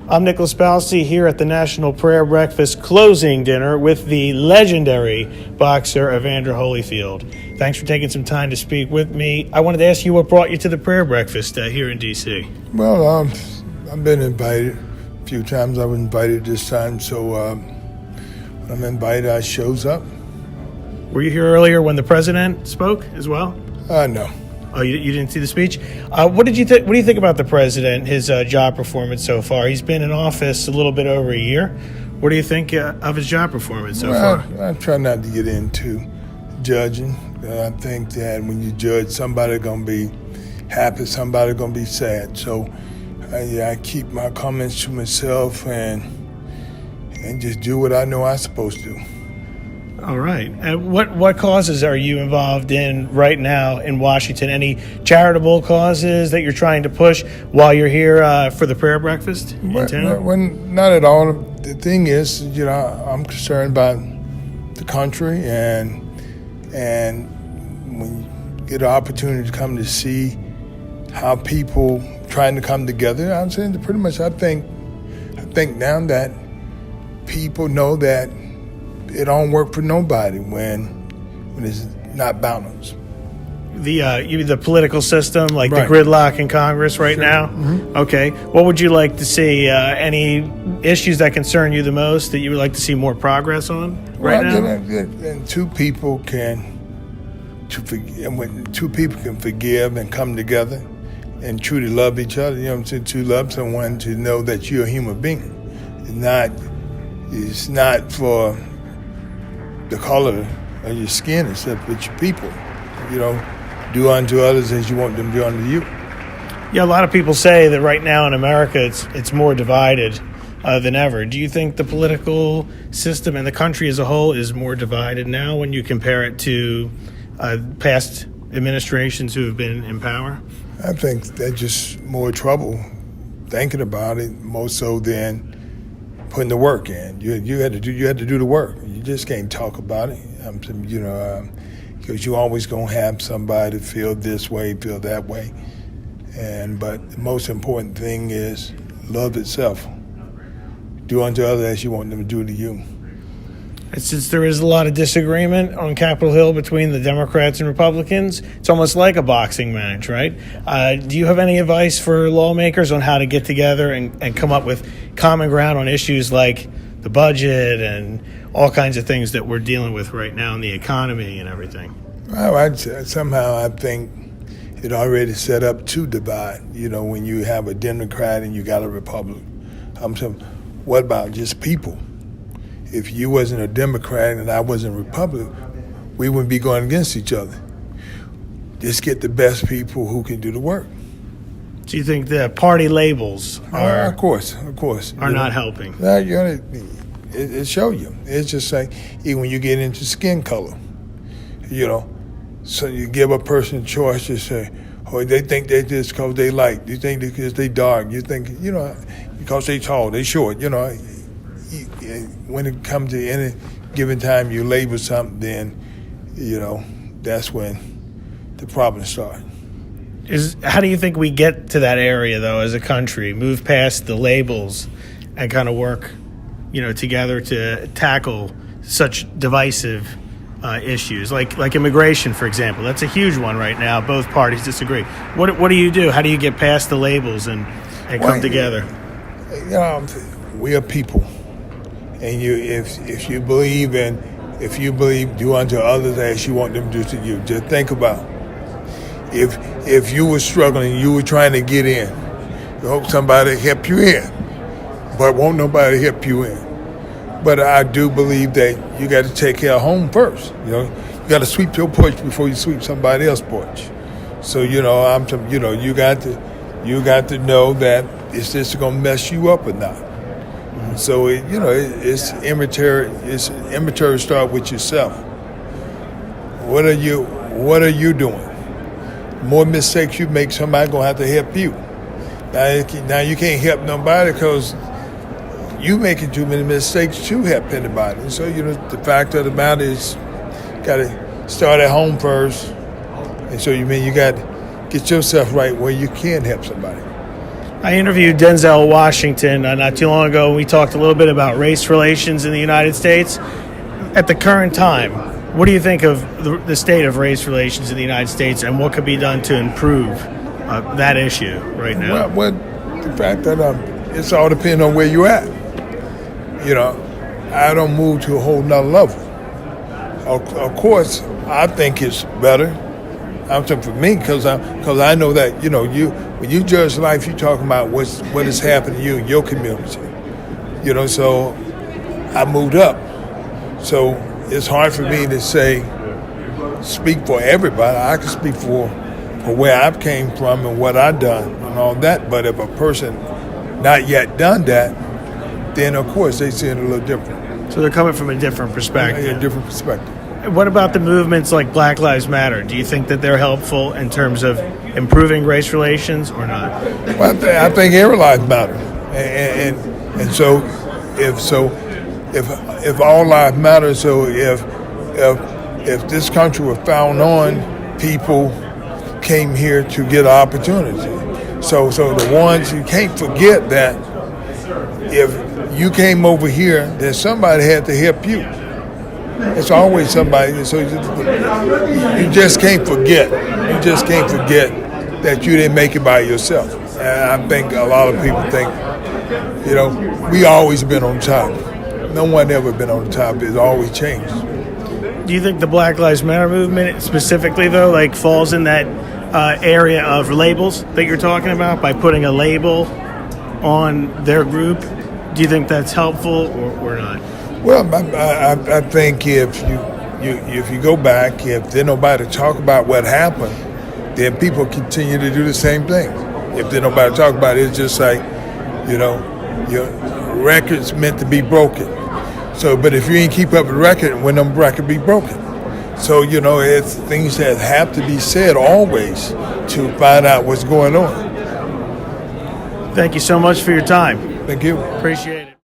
I'm Nicholas Balsi here at the National Prayer Breakfast closing dinner with the legendary boxer Evander Holyfield. Thanks for taking some time to speak with me. I wanted to ask you what brought you to the prayer breakfast here in D.C. Well, I've been invited a few times. I was invited this time, so when I'm invited, I shows up. Were you here earlier when the president spoke as well? No. Oh, you didn't see the speech? What do you think about the president, his job performance so far? He's been in office a little bit over a year. What do you think of his job performance so far? I try not to get into judging. I think that when you judge, somebody's going to be happy, somebody's going to be sad. So I keep my comments to myself and just do what I know I'm supposed to do. All right. And what causes are you involved in right now in Washington? Any charitable causes that you're trying to push while you're here for the prayer breakfast in town? Not at all. The thing is, I'm concerned about the country, and when you get an opportunity to come to see how people trying to come together, I'm saying that pretty much I think now that people know that it don't work for nobody when it's not balanced. The political system, like right. The gridlock in Congress right now? Mm-hmm. Okay. What would you like to see? Any issues that concern you the most that you would like to see more progress on now? And two people can forgive and come together and truly love each other, to love someone, to know that you're a human being. It's not for the color of your skin, except with your people. Do unto others as you want them to do unto you. Yeah, a lot of people say that right now in America it's more divided than ever. Do you think the political system and the country as a whole is more divided now when you compare it to past administrations who have been in power? I think that's just more trouble thinking about it, more so than putting the work in. You had to do the work. You just can't talk about it. Because you're always gonna have somebody feel this way, feel that way. But the most important thing is love itself. Do unto others as you want them to do to you. And since there is a lot of disagreement on Capitol Hill between the Democrats and Republicans, it's almost like a boxing match, right? Do you have any advice for lawmakers on how to get together and come up with common ground on issues like the budget and all kinds of things that we're dealing with right now in the economy and everything? Well, I think it already set up to divide. When you have a Democrat and you got a Republican. What about just people? If you wasn't a Democrat and I wasn't a Republican, we wouldn't be going against each other. Just get the best people who can do the work. Do you think the party labels are of course not helping? It show you. It's just like even when you get into skin color, so you give a person a choice to say, oh, they think they just because they light. You think because they dark. You think because they tall, they short. When it comes to any given time you label something, then that's when the problems start. How do you think we get to that area, though, as a country, move past the labels and kind of work, together to tackle such divisive issues, like immigration, for example? That's a huge one right now. Both parties disagree. What do you do? How do you get past the labels and come together? We are people. And if you believe do unto others as you want them to do to you, just think about if you were struggling, you were trying to get in, you hope somebody help you in, but won't nobody help you in. But I do believe that you got to take care of home first. You got to sweep your porch before you sweep somebody else's porch. So you got to know that is this going to mess you up or not. So it's immature. It's immature to start with yourself. What are you doing? More mistakes you make, somebody gonna have to help you. Now you can't help nobody because you making too many mistakes to help anybody. And so the fact of the matter is, got to start at home first. And so you got to get yourself right where you can help somebody. I interviewed Denzel Washington not too long ago. We talked a little bit about race relations in the United States. At the current time, what do you think of the state of race relations in the United States, and what could be done to improve that issue right now? Well, the fact that it's all depends on where you're at. You know, I don't move to a whole nother level. Of course, I think it's better. I'm saying for me, because I know that when you judge life, you're talking about what has happened to you in your community. So I moved up. So it's hard for me to speak for everybody. I can speak for where I came from and what I done and all that. But if a person not yet done that, then of course they see it a little different. So they're coming from a different perspective. A different perspective. What about the movements like Black Lives Matter? Do you think that they're helpful in terms of improving race relations or not? Well, I think every life matters, and so if all life matters, so if this country was found on, people came here to get an opportunity. So the ones you can't forget that if you came over here, then somebody had to help you. It's always somebody. So you just can't forget. You just can't forget that you didn't make it by yourself. And I think a lot of people think, we always been on top. No one ever been on top. It's always changed. Do you think the Black Lives Matter movement specifically, though, falls in that area of labels that you're talking about, by putting a label on their group? Do you think that's helpful or not? Well, I think if you go back, if there's nobody to talk about what happened, then people continue to do the same thing. If there's nobody to talk about it, it's just like, your record's meant to be broken. So, but if you ain't keep up with the record, when them record be broken. So, it's things that have to be said always to find out what's going on. Thank you so much for your time. Thank you. Appreciate it.